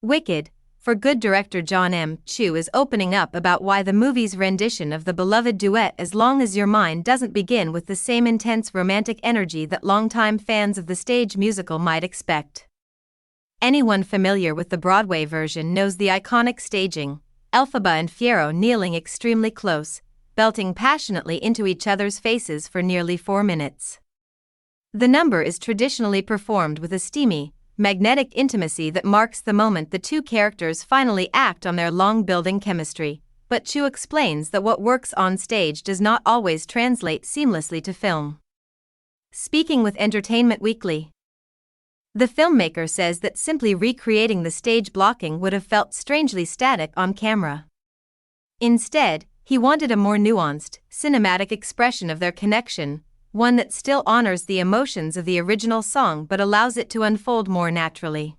Wicked, for good director Jon M. Chu is opening up about why the movie's rendition of the beloved duet As Long as Your Mind doesn't begin with the same intense romantic energy that longtime fans of the stage musical might expect. Anyone familiar with the Broadway version knows the iconic staging, Elphaba and Fiyero kneeling extremely close, belting passionately into each other's faces for nearly 4 minutes. The number is traditionally performed with a steamy, magnetic intimacy that marks the moment the two characters finally act on their long-building chemistry, but Chu explains that what works on stage does not always translate seamlessly to film. Speaking with Entertainment Weekly, the filmmaker says that simply recreating the stage blocking would have felt strangely static on camera. Instead, he wanted a more nuanced, cinematic expression of their connection, one that still honors the emotions of the original song but allows it to unfold more naturally.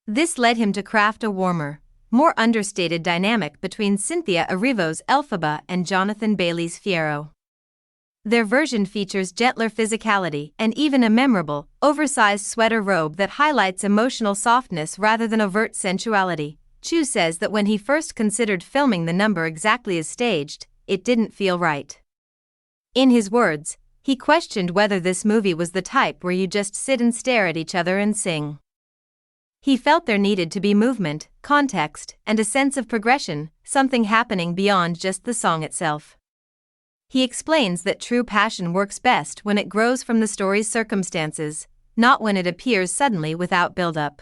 This led him to craft a warmer, more understated dynamic between Cynthia Erivo's Elphaba and Jonathan Bailey's Fiyero. Their version features gentler physicality and even a memorable, oversized sweater robe that highlights emotional softness rather than overt sensuality. Chu says that when he first considered filming the number exactly as staged, it didn't feel right. In his words, he questioned whether this movie was the type where you just sit and stare at each other and sing. He felt there needed to be movement, context, and a sense of progression, something happening beyond just the song itself. He explains that true passion works best when it grows from the story's circumstances, not when it appears suddenly without buildup.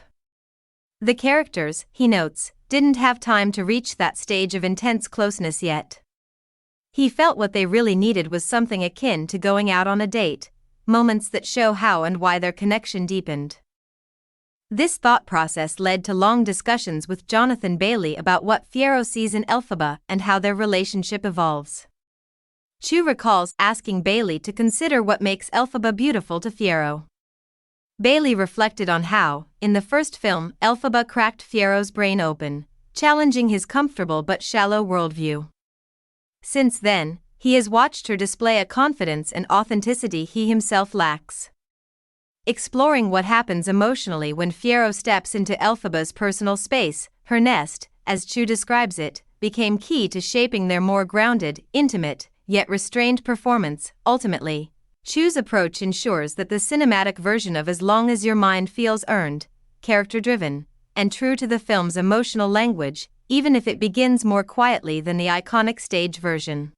The characters, he notes, didn't have time to reach that stage of intense closeness yet. He felt what they really needed was something akin to going out on a date, moments that show how and why their connection deepened. This thought process led to long discussions with Jonathan Bailey about what Fiyero sees in Elphaba and how their relationship evolves. Chu recalls asking Bailey to consider what makes Elphaba beautiful to Fiyero. Bailey reflected on how, in the first film, Elphaba cracked Fiyero's brain open, challenging his comfortable but shallow worldview. Since then, he has watched her display a confidence and authenticity he himself lacks. Exploring what happens emotionally when Fiyero steps into Elphaba's personal space, her nest, as Chu describes it, became key to shaping their more grounded, intimate, yet restrained performance. Ultimately, Chu's approach ensures that the cinematic version of As Long as Your Mind feels earned, character-driven, and true to the film's emotional language, even if it begins more quietly than the iconic stage version.